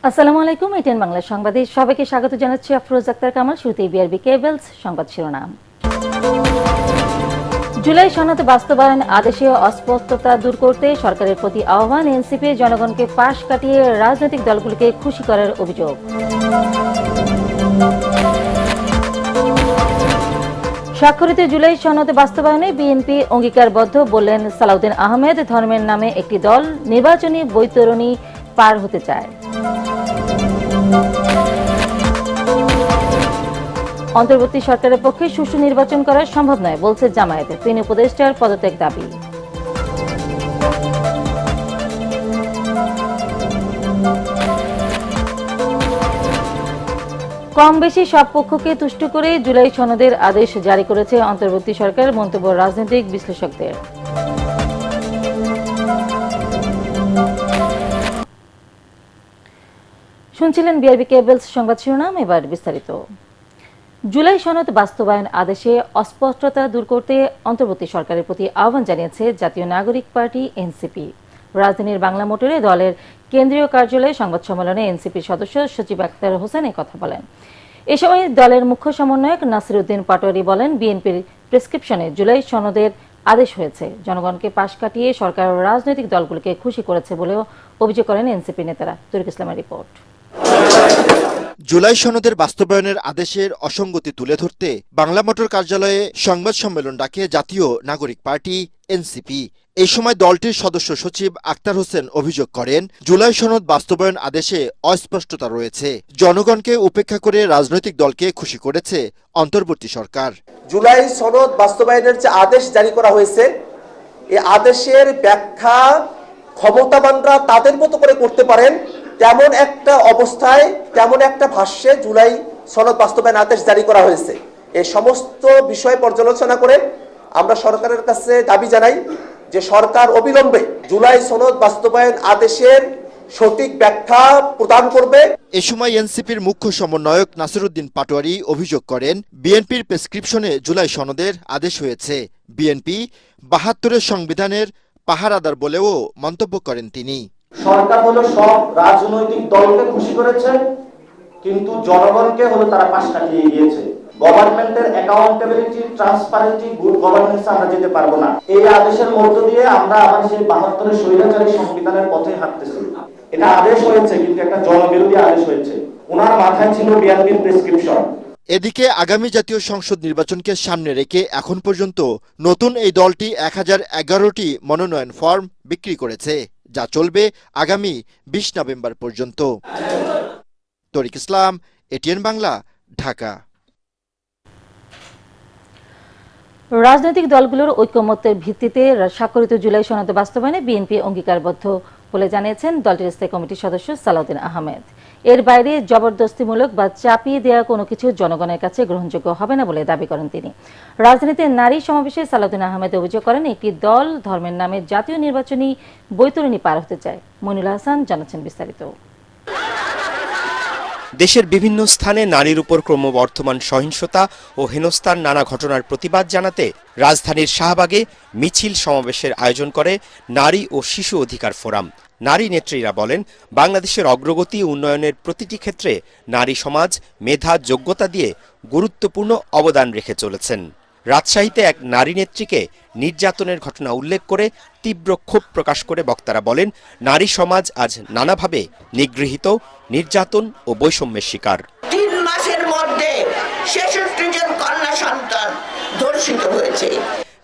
আসসালামু আলাইকুম, এটিএন বাংলা সংবাদে সবাইকে স্বাগত জানাচ্ছি। আফরোজ আক্তার কামাল। শুরুতেই বিআরবি কেবলস সংবাদ শিরোনাম। জুলাই সনদ বাস্তবায়ন আদেশে অস্পষ্টতা দূর করতে সরকারের প্রতি আহ্বান। এনসিপি জনগণকে পাশ কাটিয়ে রাজনৈতিক দলগুলোকে খুশি করার অভিযোগ। স্বাক্ষরিত জুলাই সনদ বাস্তবায়নে বিএনপি অঙ্গীকারবদ্ধ বললেন সালাউদ্দিন আহমেদ। ধর্মের নামে একটি দল নির্বাচনী বৈতরণী পার হতে চায়। অন্তর্বর্তী সরকারের পক্ষে সুষ্ঠু নির্বাচন করা সম্ভব নয় বলছে জামায়াত। 3 উপদেষ্টার পদত্যাগ দাবি। কম বেশি সব পক্ষকে তুষ্ট করে জুলাই সনদের আদেশ জারি করেছে অন্তর্বর্তী সরকার, মন্তব্য রাজনৈতিক বিশ্লেষকদের। শুনছিলেন বিআরবি কেবলস সংবাদ শিরোনাম, এবার বিস্তারিত। জুলাই সনদ বাস্তবায়ন আদেশে অস্পষ্টতা দূর করতে অন্তর্বর্তী সরকারের প্রতি আহ্বান জানিয়েছে জাতীয় নাগরিক পার্টি এনসিপি। রাজধানীর বাংলা মোটরে দলের কেন্দ্রীয় কার্যালয়ে সংবাদ সম্মেলনে এনসিপির সদস্য সচিব আক্তার হোসেন কথা বলেন। এ সময় দলের মুখ্য সমন্বয়ক নাসির উদ্দিন পাটোয়ারি বলেন, বিএনপির প্রেসক্রিপশনে জুলাই সনদের আদেশ হয়েছে, জনগণকে পাশ কাটিয়ে সরকার রাজনৈতিক দলগুলোকে খুশি করেছে বলেও অভিযোগ করেন এনসিপি নেতারা। তরিক ইসলামের রিপোর্ট। জুলাই সনদের বাস্তবায়নের আদেশের অসঙ্গতি তুলে ধরতে বাংলা মোটর কার্যালয়ে সংবাদ সম্মেলন ডাকে জাতীয় নাগরিক পার্টি এনসিপি। এই সময় দলটির সদস্য সচিব আক্তার হোসেন অভিযোগ করেন, জুলাই সনদ বাস্তবায়ন আদেশে অস্পষ্টতা রয়েছে, জনগণকে উপেক্ষা করে রাজনৈতিক দলকে খুশি করেছে অন্তর্বর্তী সরকার। জুলাই সনদ বাস্তবায়নের যে আদেশ জারি করা হয়েছে, এই আদেশের ব্যাখ্যা ক্ষমতাবানরা তাদের মতো করে করতে পারেন, তেমন একটা অবস্থায়, তেমন একটা ভাষ্যে জুলাই সনদ বাস্তবায়ন আদেশ জারি করা হয়েছে। এই সমস্ত বিষয় পর্যালোচনা করে আমরা সরকারের কাছে দাবি জানাই যে সরকার অবিলম্বে জুলাই সনদ বাস্তবায়ন আদেশের সঠিক ব্যাখ্যা প্রদান করবে। এ সময় এনসিপির মুখ্য সমন্বয়ক নাসির উদ্দিন পাটোয়ারি অভিযোগ করেন, বিএনপির প্রেসক্রিপশনে জুলাই সনদের আদেশ হয়েছে, বিএনপি ৭২-এর সংবিধানের পাহারাদার বলেও মন্তব্য করেন তিনি। সরকার হলো সব রাজনৈতিক দলকে খুশি করেছে, কিন্তু জনগণকে হলো তারা পাশ কাটিয়ে গিয়েছে। গভর্নমেন্টের অ্যাকাউন্টেবিলিটি, ট্রান্সপারেন্সি, গুড গভর্নেন্সে আমরা যেতে পারবো না। এই আদেশের মধ্য দিয়ে আমরা আবার সেই ৭২-এর স্বৈরাচারী সংবিধানের পথে হাঁটতেছি। এটা আদেশ হয়েছে, কিন্তু একটা জনবিরোধী আদেশ হয়েছে। ওনার মাথায় ছিল বিএনপির প্রেসক্রিপশন। এদিকে আগামী জাতীয় সংসদ নির্বাচনকে সামনে রেখে এখন পর্যন্ত নতুন এই দলটি 1011টি মনোনয়ন ফর্ম বিক্রি করেছে, যা চলবে আগামী 20 নভেম্বর পর্যন্ত। তরিক ইসলাম, এটিএন বাংলা, ঢাকা। রাজনৈতিক দলগুলোর ঐকমত্যের ভিত্তিতে স্বাক্ষরিত জুলাই সনদ বাস্তবায়নে বিএনপি অঙ্গীকারবদ্ধ বলে জানিয়েছেন দলটির স্থায়ী কমিটির সদস্য সালাউদ্দিন আহমেদ। এর বাইরে জবরদস্তিমূলক বা চাপিয়ে দেওয়া কোনো কিছু জনগণের কাছে গ্রহণযোগ্য হবে না বলে দাবি করেন তিনি। রাজধানীতে নারী সমাবেশে সালাউদ্দিন আহমেদ অভিযোগ করেন, একটি দল ধর্মের নামে জাতীয় নির্বাচনী বৈতরণী পার হতে চায়। মনিরুল হাসান জানাচ্ছেন বিস্তারিত। দেশের বিভিন্ন স্থানে নারীর উপর ক্রমবর্ধমান সহিংসতা ও হেনস্থার নানা ঘটনার প্রতিবাদ জানাতে রাজধানীর শাহবাগে মিছিল সমাবেশের আয়োজন করে নারী ও শিশু অধিকার ফোরাম। নারী নেত্রীরা বলেন, বাংলাদেশের অগ্রগতি উন্নয়নের প্রতিটি ক্ষেত্রে নারী সমাজ মেধা যোগ্যতা দিয়ে গুরুত্বপূর্ণ অবদান রেখে চলেছেন। রাজশাহীতে এক নারী নেত্রীকে নির্যাতনের ঘটনা উল্লেখ করে তীব্র ক্ষোভ প্রকাশ করে বক্তারা বলেন, নারী সমাজ আজ নানাভাবে নিগৃহীত, নির্যাতন ও বৈষম্যের শিকার। 3 মাসের মধ্যে 66 জন কন্যা সন্তান ধর্ষিত হয়েছে।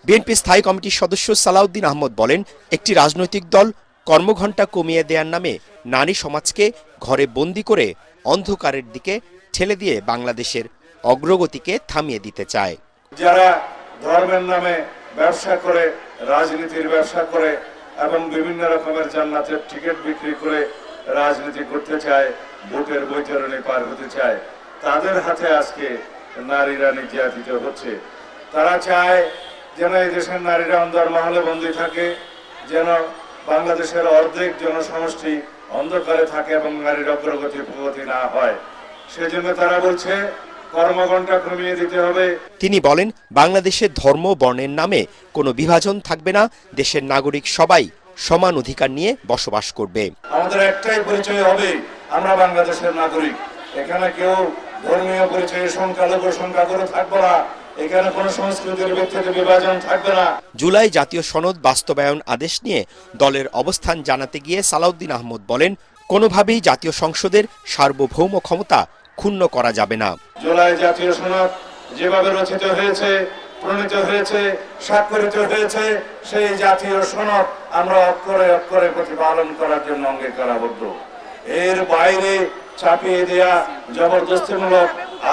বিএনপি স্থায়ী কমিটির সদস্য সালাউদ্দিন আহমেদ বলেন, একটি রাজনৈতিক দল কর্মঘণ্টা কমিয়ে দেওয়ার নামে নারী সমাজকে ঘরে বন্দি করে অন্ধকারের দিকে ঠেলে দিয়ে বাংলাদেশের অগ্রগতিকে থামিয়ে দিতে চায়। যারা ধর্মের নামে ব্যবসা করে, রাজনীতির ব্যবসা করে এবং বিভিন্ন রকমের জান্নাতের টিকিট বিক্রি করে রাজনীতি করতে চায়, ভোটের বৈতরণী পার হতে চায়, তাদের হাতে আজকে নারীরা নির্যাতিত হচ্ছে। তারা চায় যেন এই দেশের নারীরা অন্ধকারে বন্দী থাকে, যেন বাংলাদেশের অর্ধেক জনসমষ্টি অন্ধকারে থাকে এবং নারীর অগ্রগতি প্রগতি না হয়। সেজন্য তারা বলছে কর্মঘণ্টা কমিয়ে দিতে হবে। তিনি বলেন, বাংলাদেশে ধর্ম বর্ণের নামে কোনো বিভাজন থাকবে না, দেশের নাগরিক সবাই সমান অধিকার নিয়ে বসবাস করবে। আমাদের একটাই পরিচয় হবে, আমরা বাংলাদেশের নাগরিক। এখানে কেউ ধর্মীয় পরিচয়ে সংখ্যালঘু সংখ্যাগুরু থাকবো না, এখানে কোনো সংস্কৃতির ভিত্তিতে বিভাজন থাকবে না। জুলাই জাতীয় সনদ বাস্তবায়ন আদেশ নিয়ে দলের অবস্থান জানাতে গিয়ে সালাউদ্দিন আহমদ বলেন, কোনোভাবেই জাতীয় সংসদের সার্বভৌম ক্ষমতা ক্ষুণ্ণ করা যাবে না। জুলাই জাতীয় সনদ যেভাবে রচিত হয়েছে, প্রণীত হয়েছে, স্বাক্ষরিত হয়েছে, সেই জাতীয় সনদ আমরা অক্ষরে অক্ষরে প্রতিপালন করার জন্য অঙ্গীকারাবদ্ধ। এর বাইরে চাপিয়ে দেয়া, জবরদস্তিমূলক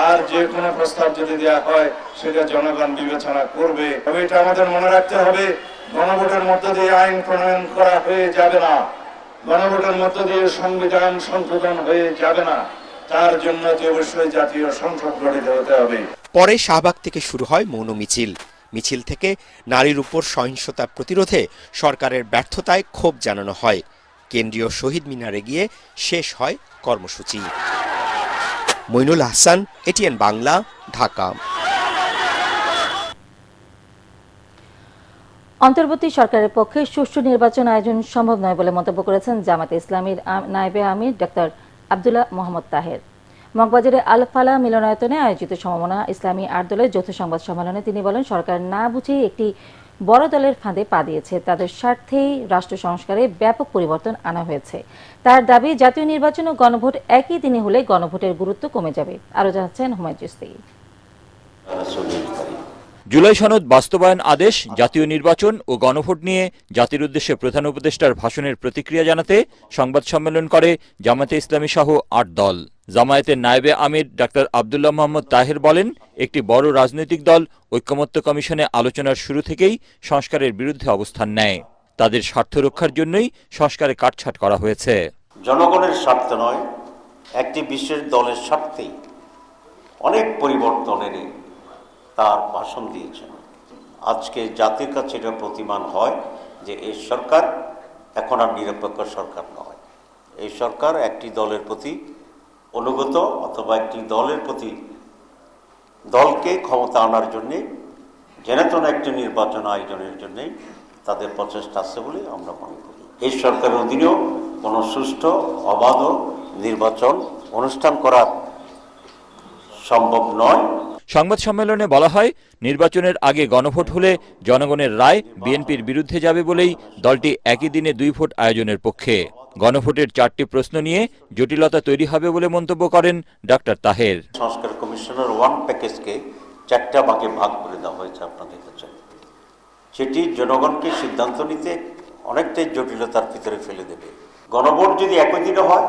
আর যে কোনো প্রস্তাব যদি দেয়া হয় সেটা জনগণ বিবেচনা করবে। তবে এটা আমাদের মনে রাখতে হবে, গণভোটের মধ্য দিয়ে আইন প্রণয়ন করা হয়ে যাবে না, গণভোটের মধ্য দিয়ে সংবিধান সংশোধন হয়ে যাবে না। তার জন্য অবশ্যই জাতীয় সংসদ গঠিত হতে হবে। পরে শাহবাগ থেকে শুরু হয় মৌন মিছিল। মিছিল থেকে নারীর উপর সহিংসতা প্রতিরোধে সরকারের ব্যর্থতায় ক্ষোভ জানানো হয়। কেন্দ্রীয় শহীদ মিনারে গিয়ে শেষ হয় কর্মসূচি। মইনুল হাসান, এটিএন বাংলা, ঢাকা। অন্তর্বর্তী সরকারের পক্ষে সুষ্ঠু নির্বাচন আয়োজন সম্ভব নয় বলে মন্তব্য করেছেন জামায়াতে ইসলামীর নায়েবে আমির ডক্টর আব্দুল্লাহ মোহাম্মদ তাহের। মগবাজারের আল ফালাহ মিলনায়তনে আয়োজিত সমমনা ইসলামী ৮ দলের যৌথ সংবাদ সম্মেলনে তিনি বলেন, সরকার না বুঝেই একটি বড় দলের ফাঁদে পা দিয়েছে। তাদের স্বার্থেই রাষ্ট্র সংস্কারে ব্যাপক পরিবর্তন আনা হয়েছে। তার দাবি, জাতীয় নির্বাচন ও গণভোট একই দিনে হলে গণভোটের গুরুত্ব কমে যাবে। আরো জানাচ্ছেন হুমায়ুন চিশতি। জুলাই সনদ বাস্তবায়ন আদেশ, জাতীয় নির্বাচন ও গণভোট নিয়ে জাতির উদ্দেশ্যে প্রধান উপদেষ্টার ভাষণের প্রতিক্রিয়া জানাতে সংবাদ সম্মেলন করে জামায়াতে ইসলামী সহ ৮ দল। জামায়াতের নায়েবে আমির ডাক্তার আব্দুল্লাহ মোহাম্মদ তাহের বলেন, একটি বড় রাজনৈতিক দল ঐকমত্য কমিশনে আলোচনার শুরু থেকেই সংস্কারের বিরুদ্ধে অবস্থান নেয়। তাদের স্বার্থ রক্ষার জন্যই সংস্কারে কাটছাঁট করা হয়েছে। জনগণের স্বার্থ নয়, একটি বিশেষ দলের স্বার্থেই অনেক পরিবর্তনেরই তার ভাষণ দিয়েছেন। আজকে জাতির কাছে এটা প্রতিমান হয় যে এই সরকার এখন আর নিরপেক্ষ সরকার নয়। এই সরকার একটি দলের প্রতি অনুগত অথবা একটি দলের প্রতি দলকে ক্ষমতা আনার জন্যে জেনেতন একটি নির্বাচন আয়োজনের জন্যে তাদের প্রচেষ্টা আছে বলে আমরা মনে করি। এই সরকারের অধীনেও কোনো সুষ্ঠু অবাধ নির্বাচন অনুষ্ঠান করা সম্ভব নয়। সংবাদ সম্মেলনে বলা হয়, নির্বাচনের আগে গণভোট হলে জনগণের রায় বিএনপির বিরুদ্ধে যাবে বলেই দলটি একই দিনে 2 ভোট আয়োজনের পক্ষে। গণভোটের 4টি প্রশ্ন নিয়ে জটিলতা তৈরি হবে বলে মন্তব্য করেন ডাক্তার তাহের। সংস্কার কমিশনের 1 প্যাকেজকে 4টা ভাগে ভাগ করে দেওয়া হয়েছে, আপনারা দেখেছেন। সেটি জনগণকে সিদ্ধান্ত নিতে অনেকটাই জটিলতার ভিতরে ফেলে দেবে। গণভোট যদি একই দিনে হয়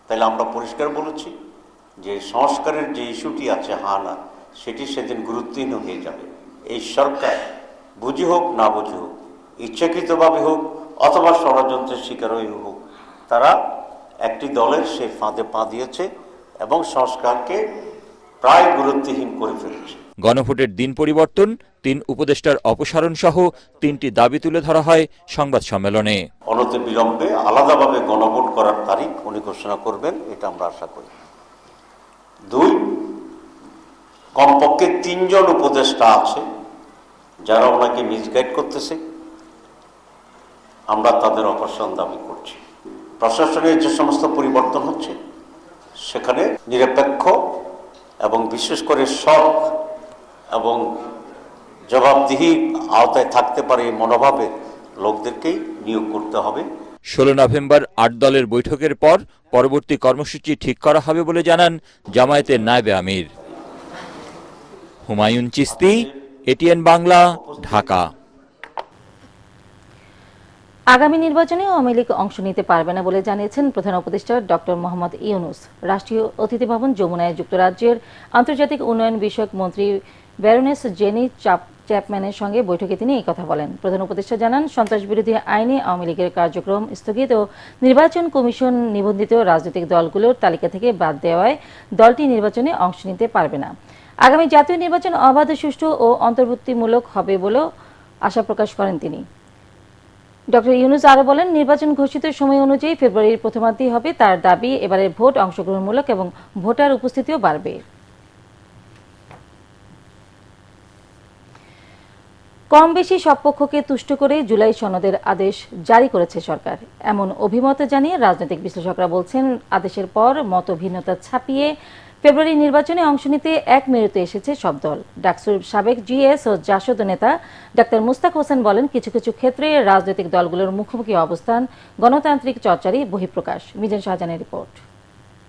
তাহলে আমরা পরিষ্কার বলেছি যে সংস্কারের যে ইস্যুটি আছে না, সেটি সেদিন গুরুত্বহীন হয়ে যাবে। এই সরকার বুঝি হোক না বুঝি হোক, ইচ্ছাকৃতভাবে হোক অথবা ষড়যন্ত্রের শিকার হয়ে হোক, তারা একটি দলের সেই ফাঁদে পা দিয়েছে এবং সংস্কারকে প্রায় গুরুত্বহীন করে ফেলেছে। গণভোটের দিন পরিবর্তন, 3 উপদেষ্টার অপসারণ সহ 3টি দাবি তুলে ধরা হয় সংবাদ সম্মেলনে। অনতি বিলম্বে আলাদাভাবে গণভোট করার তারিখ উনি ঘোষণা করবেন, এটা আমরা আশা করি। 2, কমপক্ষে 3 জন উপদেষ্টা আছে যারা ওনাকে মিসগাইড করতেছে, আমরা তাদের অপসারণ দাবি করছি। প্রশাসনের যে সমস্ত পরিবর্তন হচ্ছে সেখানে নিরপেক্ষ এবং বিশেষ করে সৎ এবং জবাবদিহির আওতায় থাকতে পারে এই মনোভাবের লোকদেরকেই নিয়োগ করতে হবে। 16 নভেম্বর 8 দলের বৈঠকের পর পরবর্তী কর্মসূচি ঠিক করা হবে বলে জানান জামায়াতের নায়েবে আমির। হুমায়ুন চিশতি, এটিএন বাংলা, ঢাকা। আগামী নির্বাচনে আওয়ামী লীগ অংশ নিতে পারবে না বলে জানিয়েছেন প্রধান উপদেষ্টা ডক্টর মোহাম্মদ ইউনূস। রাষ্ট্রীয় অতিথি ভবন যমুনায় যুক্তরাজ্যের আন্তর্জাতিক উন্নয়ন বিষয়ক মন্ত্রী ব্যারোনেস জেনি চ্যাপম্যানের সঙ্গে বৈঠকে তিনি এই কথা বলেন। প্রধান উপদেষ্টা জানান, সন্ত্রাস বিরোধী আইনে আওয়ামী লীগের কার্যক্রম স্থগিত ও নির্বাচন কমিশন নিবন্ধিত রাজনৈতিক দলগুলোর তালিকা থেকে বাদ দেওয়ায় দলটি নির্বাচনে অংশ নিতে পারবে না। আগামী জাতীয় নির্বাচন অবাধ, সুষ্ঠু ও অন্তর্ভুক্তিমূলক হবে বলেও আশা প্রকাশ করেন তিনি। ডক্টর ইউনূস আরো বলেন, নির্বাচন ঘোষিত সময় অনুযায়ী ফেব্রুয়ারির প্রথমার্ধেই হবে। তার দাবি, এবারের ভোট অংশগ্রহণমূলক এবং ভোটার উপস্থিতিও বাড়বে। কম বেশি সব পক্ষকে তুষ্ট করে জুলাই সনদের আদেশ জারি করেছে সরকার, এমন অভিমত জানিয়ে রাজনৈতিক বিশ্লেষকরা বলছেন, আদেশের পর মতভিন্নতা ছাপিয়ে ফেব্রুয়ারি নির্বাচনে অংশ নিতে এক মেরুতে এসেছে সব দল। ডাকসুর সাবেক জিএস ও জাসদ নেতা ডাক্তার মুস্তাক হোসেন বলেন, কিছু কিছু ক্ষেত্রে রাজনৈতিক দলগুলোর মুখোমুখি অবস্থান গণতান্ত্রিক চর্চারই বহিঃপ্রকাশ। মিজান শাহজাহানের রিপোর্ট।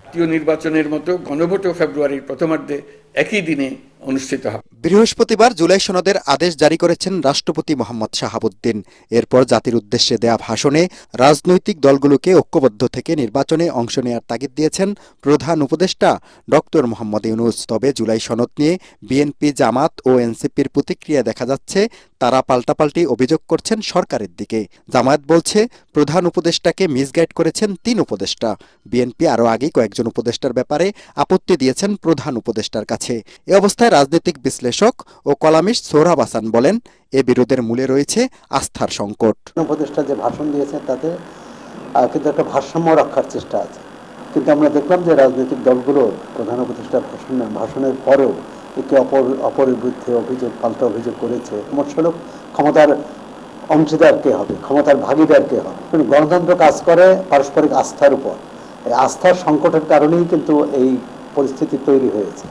জাতীয় নির্বাচনের মতো গণভোটও ফেব্রুয়ারির প্রথমার্ধে একই দিনে অনুষ্ঠিত হবে। বৃহস্পতিবার জুলাই সনদের আদেশ জারি করেছেন রাষ্ট্রপতি মোহাম্মদ শাহাবুদ্দিন। এরপর জাতির উদ্দেশ্যে দেয়া ভাষণে রাজনৈতিক দলগুলোকে ঐক্যবদ্ধ থেকে নির্বাচনে অংশ নেওয়ার তাগিদ দিয়েছেন প্রধান উপদেষ্টা ডক্টর মোহাম্মদ ইউনূস। তবে জুলাই সনদ নিয়ে বিএনপি, জামাত ও এনসিপির প্রতিক্রিয়া দেখা যাচ্ছে, তারা পাল্টাপাল্টি অভিযোগ করছেন সরকারের দিকে। জামায়াত বলছে, প্রধান উপদেষ্টাকে মিসগাইড করেছেন 3 উপদেষ্টা। বিএনপি আরও আগে কয়েকজন উপদেষ্টার ব্যাপারে আপত্তি দিয়েছেন প্রধান উপদেষ্টার কাছে। এ অবস্থায় রাজনৈতিক বিশ্লেষক ও কলামিস্ট সোহরাব হাসান বলেন, এ বিরোধের মূলে রয়েছে আস্থার সংকট। উপদেষ্টা যে ভাষণ দিয়েছেন তাতে কিন্তু একটা ভারসাম্য রক্ষার চেষ্টা আছে, কিন্তু আমরা দেখলাম যে রাজনৈতিক দলগুলো প্রধান উপদেষ্টার ভাষণের পরেও একে অপরের বিরুদ্ধে পাল্টা অভিযোগ করেছে। সমস্যা ক্ষমতার অংশীদার কে হবে, ক্ষমতার ভাগিদার কে হবে। গণতন্ত্র কাজ করে পারস্পরিক আস্থার উপর। এই আস্থার সংকটের কারণেই কিন্তু এই পরিস্থিতি তৈরি হয়েছে।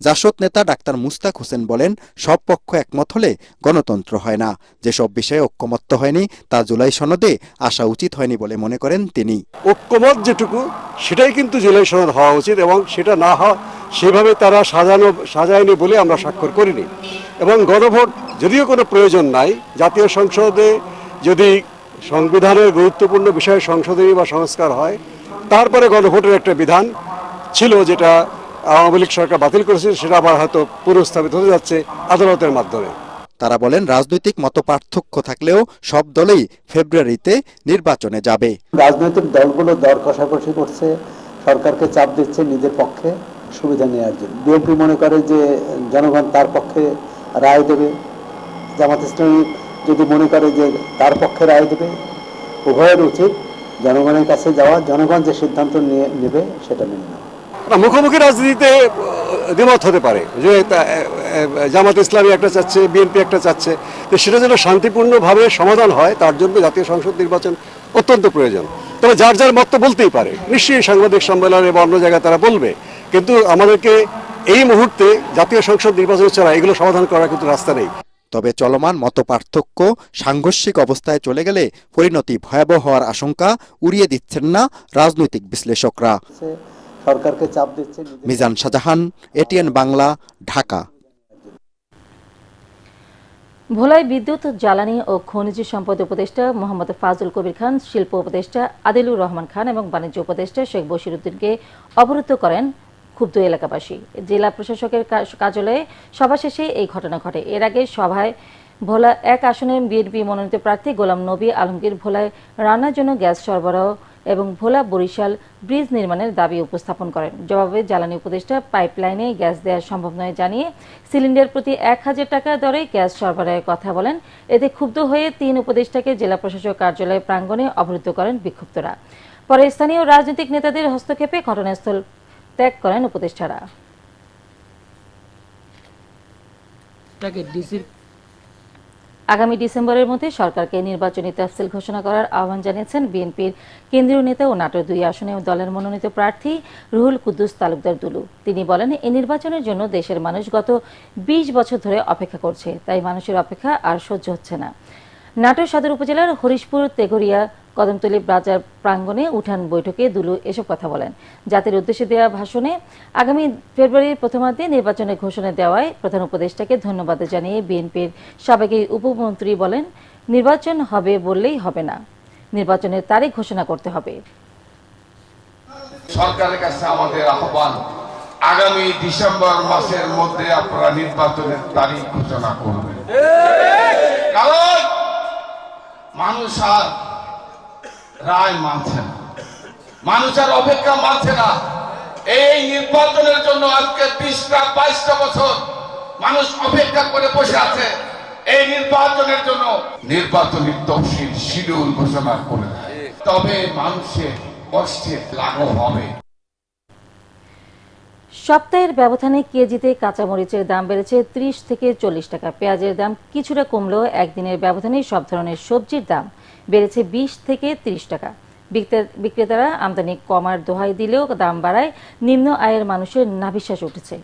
জাসদ নেতা ডাক্তার মুস্তাক হোসেন বলেন, সব পক্ষ একমত হলে গণতন্ত্র হয় না। যেসব বিষয়ে ঐক্যমত্য হয়নি তা জুলাই সনদে আসা উচিত হয়নি বলে মনে করেন তিনি। ঐক্যমত যেটুকু সেটাই কিন্তু জুলাই সনদ হওয়া উচিত, এবং সেটা না হয় সেভাবে তারা সাজায়নি বলে আমরা স্বাক্ষর করিনি। এবং গণভোট যদিও কোনো প্রয়োজন নাই, জাতীয় সংসদে যদি সংবিধানের গুরুত্বপূর্ণ বিষয়ে সংশোধনী বা সংস্কার হয়, তারপরে গণভোটের একটা বিধান ছিল যেটা আওয়ামী লীগ সরকার বাতিল করেছে, সেটা আবার হয়তো পুনঃস্থাপিত হতে যাচ্ছে আদালতের মাধ্যমে। তারা বলেন, রাজনৈতিক মতপার্থক্য থাকলেও সব দলই ফেব্রুয়ারিতে নির্বাচনে যাবে। রাজনৈতিক দলগুলো দর কষাকষি করছে, সরকারকে চাপ দিচ্ছে নিজের পক্ষে সুবিধা নেওয়ার জন্য। বিএনপি মনে করে যে জনগণ তার পক্ষে রায় দেবে, জামাত ইসলামী যদি মনে করে যে তার পক্ষে রায় দেবে। উভয়ের উচিত জনগণের কাছে যাওয়া, জনগণ যে সিদ্ধান্ত নেবে সেটা মেনে নেওয়া। মুখোমুখি রাজনীতিতে দ্বিমত হতে পারে, যে জামাত ইসলামী একটা চাচ্ছে, বিএনপি একটা চাচ্ছে, তো সেটা যেন শান্তিপূর্ণভাবে সমাধান হয় তার জন্য জাতীয় সংসদ নির্বাচন অত্যন্ত প্রয়োজন। তবে যার যার মত বলতেই পারে, নিশ্চয়ই সাংবাদিক সম্মেলনে বা অন্য জায়গায় তারা বলবে, কিন্তু আমাদেরকে এই মুহূর্তে জাতীয় সংসদ নির্বাচন ছাড়া এগুলো সমাধান করার কিন্তু রাস্তা নেই। তবে চলমান মতপার্থক্য সাংঘর্ষিক অবস্থায় চলে গেলে পরিণতি ভয়াবহ হওয়ার আশঙ্কা উড়িয়ে দিচ্ছেন না রাজনৈতিক বিশ্লেষকরা। সরকারকে চাপ দিচ্ছে। মিজান শাহজাহান, এটিএন বাংলা, ঢাকা। ভোলায় বিদ্যুৎ, জ্বালানি ও খনিজ সম্পদ উপদেষ্টা মোহাম্মদ ফাজুল কবির খান, শিল্প উপদেষ্টা আদিলুর রহমান খান এবং বাণিজ্য উপদেষ্টা শেখ বশির উদ্দিনকে অবরুদ্ধ করেন ক্ষুব্ধ এলাকাবাসী। জেলা প্রশাসকের কার্যালয়ে সভা শেষে এই ঘটনা ঘটে। এর আগে সভায় ভোলা 1 আসনের বিএনপি মনোনীত প্রার্থী গোলাম নবী আলমগীর ভোলায় রান্নার জন্য গ্যাস সরবরাহ এবং ভোলা বরিশাল ব্রিজ নির্মাণের দাবি উপস্থাপন করেন। জবাবে জ্বালানি উপদেষ্টা পাইপলাইনে গ্যাস দেওয়া সম্ভব নয় জানিয়ে সিলিন্ডার প্রতি 1000 টাকা দরে গ্যাস সরবরাহের কথা বলেন। এতে ক্ষুব্ধ হয়ে 3 উপদেষ্টাকে জেলা প্রশাসক কার্যালয় প্রাঙ্গণে অবরুদ্ধ করেন বিক্ষুব্ধরা। পরে স্থানীয় রাজনৈতিক নেতাদের হস্তক্ষেপে ঘটনাস্থল ত্যাগ করেন উপদেষ্টারা। আগামী ডিসেম্বরের মধ্যে সরকারকে নির্বাচনী তফসিল ঘোষণা করার আহ্বান জানিয়েছেন বিএনপির কেন্দ্রীয় নেতা ও নাটোর 2 আসনে দলের মনোনীত প্রার্থী রুহুল কুদ্দুস তালুকদার দুলু। তিনি বলেন, এই নির্বাচনের জন্য দেশের মানুষ গত 20 বছর ধরে অপেক্ষা করছে, তাই মানুষের অপেক্ষা আর সহ্য হচ্ছে না। নাটোর সদর উপজেলার হরিশপুর তেঘরিয়া কদমতলী বাজার প্রাঙ্গণে উঠান বৈঠকে দুলু এসব কথা বলেন। জাতির উদ্দেশ্যে দেওয়া ভাষণে আগামী ফেব্রুয়ারির প্রথমার্ধে নির্বাচনের ঘোষণা দেওয়ায় প্রধান উপদেষ্টাকে ধন্যবাদ জানিয়ে বিএনপির সাবেক উপমন্ত্রী বলেন, নির্বাচন হবে বললেই হবে না, নির্বাচনের তারিখ ঘোষণা করতে হবে। সরকারের কাছে আমাদের আহ্বান, আগামী ডিসেম্বর মাসের মধ্যে আপনারা নির্বাচনের তারিখ ঘোষণা করবেন। কারণ মানুষ আর রায় মানছে না, মানুষ আর অপেক্ষা মানছে না। এই নির্বাচনের জন্য আজকে 20-22 বছর মানুষ অপেক্ষা করে বসে আছে। এই নির্বাচনের জন্য নির্বাচনী তফসিল শিডিউল ঘোষণা করে দেয়, তবে মানুষের কষ্টের লাঘব হবে। সপ্তাহের ব্যবধানে কেজিতে কাঁচামরিচের দাম বেড়েছে 30 থেকে 40 টাকা। পেঁয়াজের দাম কিছুটা কমলেও একদিনের ব্যবধানে সব ধরনের সবজির দাম বেড়েছে 20 থেকে 30 টাকা। বিক্রেতারা আমদানি কমার দোহাই দিলেও দাম বাড়ায় নিম্ন আয়ের মানুষের নাভিশ্বাস উঠেছে।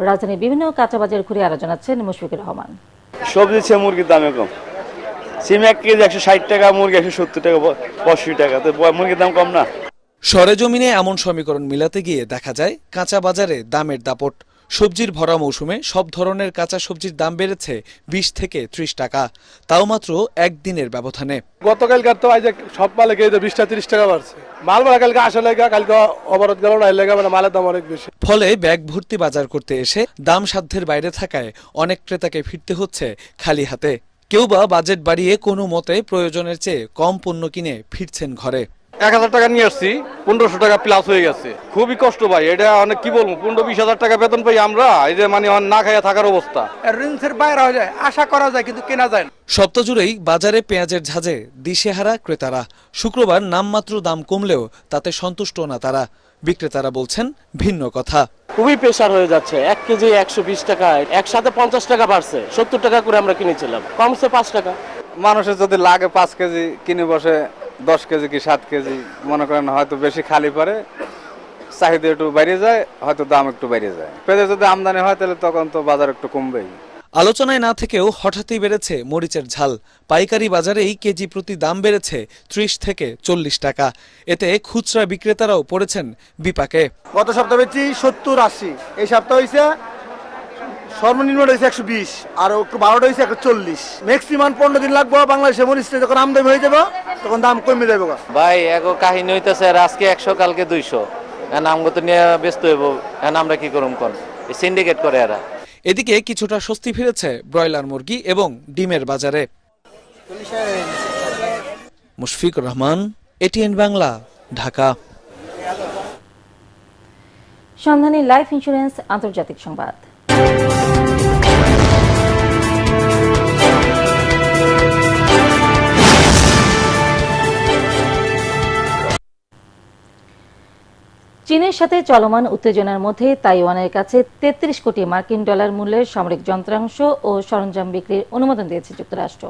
রাজধানীর বিভিন্ন কাঁচা বাজার ঘুরে আরো জানাচ্ছেন মুশফিকুর রহমান। সবজি ছে মুরগির দামে কম, সিম 1 কেজি 160 টাকা, মুরগি 170 টাকা, 85 টাকা, তো মুরগির দাম কম না। সরেজমিনে এমন সমীকরণ মিলাতে গিয়ে দেখা যায় কাঁচা বাজারে দামের দাপট। সবজির ভরা মৌসুমে সব ধরনের কাঁচা সবজির দাম বেড়েছে 20 থেকে 30 টাকা, তাও মাত্র একদিনের ব্যবধানে। গতকালকার তো আজ সব মালে কেজি 20 থেকে 30 টাকা বাড়ছে। মাল মারা কালকে আসে লাগা, কালকে অবরোধ গেল না, লাগা মানে মালের দাম অনেক বেশি। ফলে ব্যাগ ভর্তি বাজার করতে এসে দাম সাধ্যের বাইরে থাকায় অনেক ক্রেতাকে ফিরতে হচ্ছে খালি হাতে। কেউ বা বাজেট বাড়িয়ে কোনো মতে প্রয়োজনের চেয়ে কম পণ্য কিনে ফিরছেন ঘরে। 1000 টাকা নিয়ে আসছি, 1500 টাকা প্লাস হয়ে গেছে। খুবই কষ্ট ভাই, এটা অনেক কি বলবো, 15-20 হাজার টাকা বেতন পাই আমরা, এই যে মানে না খাইয়া থাকার অবস্থা। রিন্সের বাইরে হয়ে যায়, আশা করা যায় কিন্তু কেনা যায় না। সপ্তাহ জুড়েই বাজারে পেঁয়াজের ঝাঁজে দিশেহারা ক্রেতারা। শুক্রবার নামমাত্র দাম কমলেও তাতে সন্তুষ্ট না তারা। বিক্রেতারা বলছেন ভিন্ন কথা। খুবই প্রেসার হয়ে যাচ্ছে। 1 কেজি 120 টাকা, একসাথে 50 টাকা বাড়ছে। 70 টাকা করে আমরা কিনেছিলাম, কমছে 5 টাকা। মানুষের যদি লাগে 5 কেজি কিনে বসে, 10 কেজি কি 7 কেজি মনে করেন, হয়তো বেশি খালি পরে চাহিদা একটু বেড়ে যায়, হয়তো দাম একটু বেড়ে যায়। পেঁয়াজের যদি আমদানি হয় তাহলে তখন তো বাজার একটু কমবেই। আলোচনায় না থেকেও হঠাৎই বেড়েছে মরিচের ঝাল। পাইকারি বাজারেই কেজি প্রতি দাম বেড়েছে 30 থেকে 40 টাকা। এতে খুচরা বিক্রেতারাও পড়েছেন বিপাকে। গত সপ্তাহে বেচি 70-80, এই সপ্তাহ হয়েছে সর্বনিম্ন হয়েছে 120, আর একটু 12টা হয়েছে 140। ম্যাক্সিমাম 15 দিন লাগবে বাংলাদেশে মরিচটা যখন আমদানি হয়ে যাবে তখন দাম কমে যাবে। ভাই এগো কাহিনী হইতেছে, আজকে 100 কালকে 200, আমগো তো নিয়ে ব্যস্ত হইব। আমরা কি করুম কোন, সিন্ডিকেট করে এরা। এদিকে কিছুটা স্বস্তি ফিরেছে ব্রয়লার মুরগি এবং ডিমের বাজারে। মুশফিকুর রহমান, এটিএন বাংলা, ঢাকা। সন্ধানী লাইফ ইন্স্যুরেন্স আন্তর্জাতিক সংবাদ। চীনের সাথে চলমান উত্তেজনার মধ্যে তাইওয়ানের কাছে 33 কোটি মার্কিন ডলার মূল্যের সামরিক যন্ত্রাংশ ও সরঞ্জাম বিক্রির অনুমোদন দিয়েছে যুক্তরাষ্ট্র।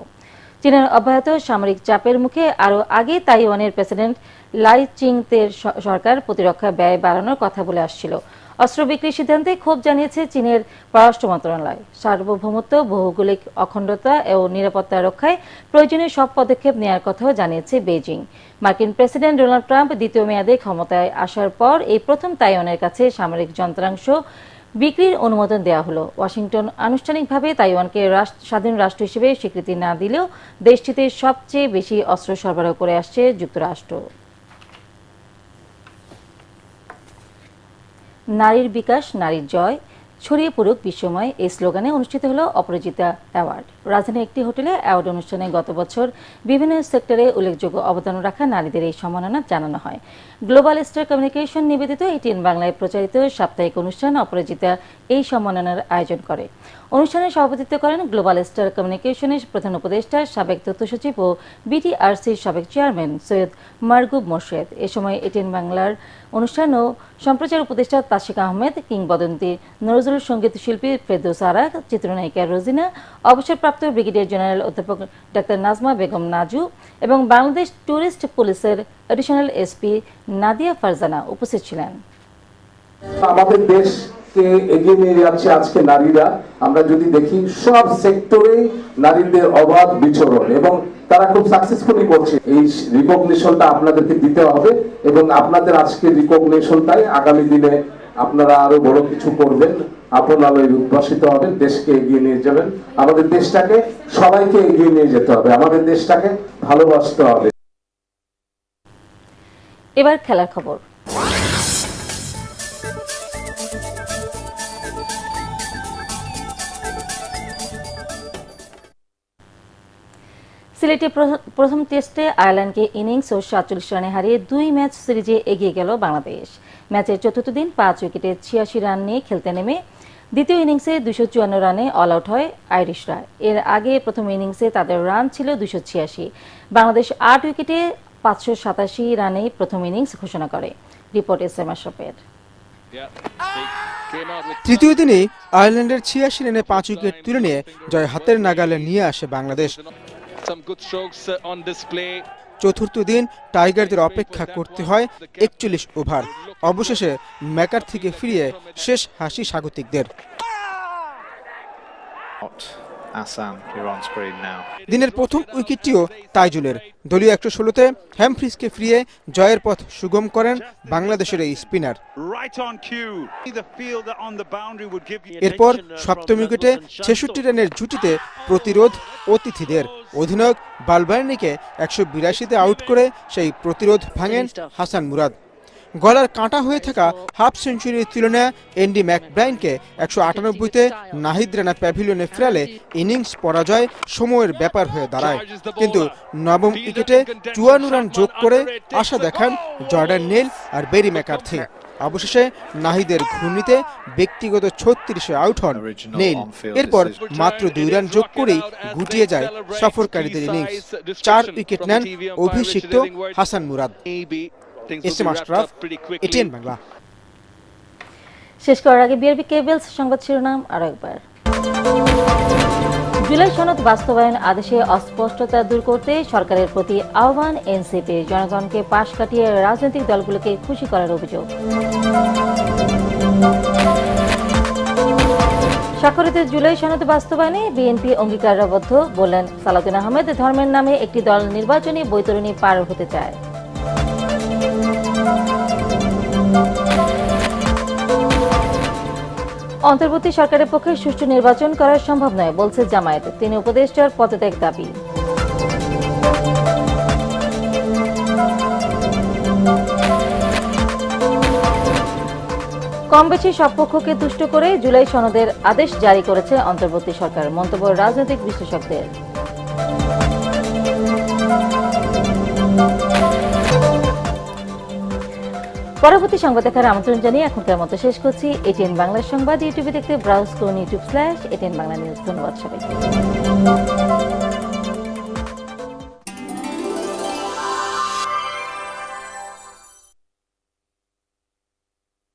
চীনের অব্যাহত সামরিক চাপের মুখে আরও আগে তাইওয়ানের প্রেসিডেন্ট লাই চিং-তের সরকার প্রতিরক্ষা ব্যয় বাড়ানোর কথা বলে আসছিল। অস্ত্র বিক্রির সিদ্ধান্তে ক্ষোভ জানিয়েছে চীনের পররাষ্ট্র মন্ত্রণালয়। সার্বভৌমত্ব, ভৌগোলিক অখণ্ডতা ও নিরাপত্তা রক্ষায় প্রয়োজনীয় সব পদক্ষেপ নেওয়ার কথাও জানিয়েছে বেইজিং। মার্কিন প্রেসিডেন্ট ডোনাল্ড ট্রাম্প দ্বিতীয় মেয়াদে ক্ষমতায় আসার পর এই প্রথম তাইওয়ানের কাছে সামরিক যন্ত্রাংশ বিক্রির অনুমোদন দেওয়া হলো। ওয়াশিংটন আনুষ্ঠানিকভাবে তাইওয়ানকে স্বাধীন রাষ্ট্র হিসেবে স্বীকৃতি না দিলেও দেশটিতে সবচেয়ে বেশি অস্ত্র সরবরাহ করে আসছে যুক্তরাষ্ট্র। নারীর বিকাশ, নারীর জয়, ছড়িয়ে পড়ুক বিশ্বময়, এই স্লোগানে অনুষ্ঠিত হলো অপরাজিতা অ্যাওয়ার্ড। রাজধানীর একটি হোটেলে অ্যাওয়ার্ড অনুষ্ঠানে গত বছর বিভিন্ন সেক্টরে উল্লেখযোগ্য অবদান রাখা নারীদের এই সম্মাননা জানানো হয়। গ্লোবাল স্টার কমিউনিকেশন নিবেদিত এটিএন বাংলায় প্রচারিত সাপ্তাহিক অনুষ্ঠান অপরাজিতা এই সম্মাননার আয়োজন করে। অনুষ্ঠানে সভাপতিত্ব করেন গ্লোবাল স্টার কমিউনিকেশনের প্রধান উপদেষ্টা, সাবেক তথ্য সচিব ও বিটিআরসির সাবেক চেয়ারম্যান সৈয়দ মারগুব মোর্শেদ। এ সময় এটিএন বাংলার অনুষ্ঠান ও সম্প্রচার উপদেষ্টা তাশিক আহমেদ, কিংবদন্তি নজরুল সঙ্গীত শিল্পী ফেরদৌস আরা, চিত্রনায়িকা রোজিনা, অবসরপ্রাপ্ত ব্রিগেডিয়ার জেনারেল অধ্যাপক ডাক্তার নাজমা বেগম নাজু এবং বাংলাদেশ ট্যুরিস্ট পুলিশের অ্যাডিশনাল এসপি নাদিয়া ফারজানা উপস্থিত ছিলেন। আমাদের দেশকে এগিয়ে নিয়ে যাচ্ছে আজকে নারীরা। আমরা যদি দেখি সব সেক্টরেই নারীদের অবাধ বিচরণ এবং তারা খুব সাকসেসফুলি করছে। এই রিকগনিশনটা আপনাদেরকে দিতে হবে এবং আপনাদের আজকের রিকগনিশনটাই আগামী দিনে আপনারা আরো বড় কিছু করবেন, আপন আলোয় উদ্ভাসিত হবেন, দেশকে এগিয়ে নিয়ে যাবেন। আমাদের দেশটাকে সবাইকে এগিয়ে নিয়ে যেতে হবে, আমাদের দেশটাকে ভালোবাসতে হবে। এবার খেলার খবর। সিলেটে প্রথম টেস্টে আয়ারল্যান্ডকে ইনিংস ও 47 রানে হারিয়ে 2 ম্যাচ সিরিজে এগিয়ে গেল বাংলাদেশ। ম্যাচের চতুর্থ দিন 5 উইকেটে 86 রান নিয়ে খেলতে নেমে দ্বিতীয় ইনিংসে 254 রানে অল আউট হয় আইরিশরা। এর আগে প্রথম ইনিংসে তাদের রান ছিল 286। বাংলাদেশ 8 উইকেটে 587 রানেই প্রথম ইনিংস ঘোষণা করে। রিপোর্ট এস এম আশরাফের। তৃতীয় দিনেই আয়ারল্যান্ডের ৮৬ রানে ৫ উইকেট তুলে নিয়ে জয় হাতের নাগালে নিয়ে আসে বাংলাদেশ। চতুর্থ দিন টাইগারদের অপেক্ষা করতে হয় ৪১ ওভার। অবশেষে ম্যাকার থেকে ফিরিয়ে শেষ হাসি স্বাগতিকদের। দিনের প্রথম উইকেটটিও তাইজুলের। দলীয় ১১৬তে হ্যামফ্রিজকে ফিরিয়ে জয়ের পথ সুগম করেন বাংলাদেশের এই স্পিনার। এরপর সপ্তম উইকেটে ৬৬ রানের জুটিতে প্রতিরোধ অতিথিদের। অধিনায়ক বালবার্নিকে ১৮২তে আউট করে সেই প্রতিরোধ ভাঙেন হাসান মুরাদ। গলার কাঁটা হয়ে থাকা হাফ সেঞ্চুরির তুলনায় এন্ডি ম্যাকব্রাইনকে ১৯৮তে নাহিদ রানা প্যাভিলিয়নে ফেরালে ইনিংস পরাজয় সময়ের ব্যাপার হয়ে দাঁড়ায়। কিন্তু নবম উইকেটে ৫৪ রান যোগ করে আশা দেখান জর্ডান নেল আর বেরি ম্যাকার্থি। অবশেষে নাহিদের ঘূর্ণিতে ব্যক্তিগত ৩৬-এ আউট হন নেইল। এরপর মাত্র ২ রান যোগ করেই গুটিয়ে যায় সফরকারীদের ইনিংস। ৪ উইকেট নেন অভিষিক্ত হাসান মুরাদ। বাংলা। শেষ করার আগে বিআরবি কেবলস সংবাদ শিরোনাম আরো একবার। জুলাই সনদ বাস্তবায়ন আদেশে অস্পষ্টতা দূর করতে সরকারের প্রতি আহ্বান এনসিপি। জনগণকে পাশ কাটিয়ে রাজনৈতিক দলগুলোকে খুশি করার অভিযোগ। স্বাক্ষরিত জুলাই সনদ বাস্তবায়নে বিএনপি অঙ্গীকারবদ্ধ, বললেন সালাউদ্দিন আহমেদ। ধর্মের নামে একটি দল নির্বাচনী বৈতরণী পার হতে চায়। অন্তর্বর্তী সরকারের পক্ষে সুষ্ঠু নির্বাচন করা সম্ভব নয়, বলছে জামায়াত। ৩ উপদেষ্টার পদত্যাগ দাবি। কম বেশি সব পক্ষকে তুষ্ট করে জুলাই সনদের আদেশ জারি করেছে অন্তর্বর্তী সরকার, মন্তব্য রাজনৈতিক বিশ্লেষকদের। পরবর্তী সংবাদ দেখার আমন্ত্রণ জানিয়ে এখনকার মতো শেষ করছি। এটিএন বাংলা সংবাদ ইউটিউবে দেখতে ব্রাউজ করুন youtube/ATN বাংলা নিউজ। ধন্যবাদ সবাইকে।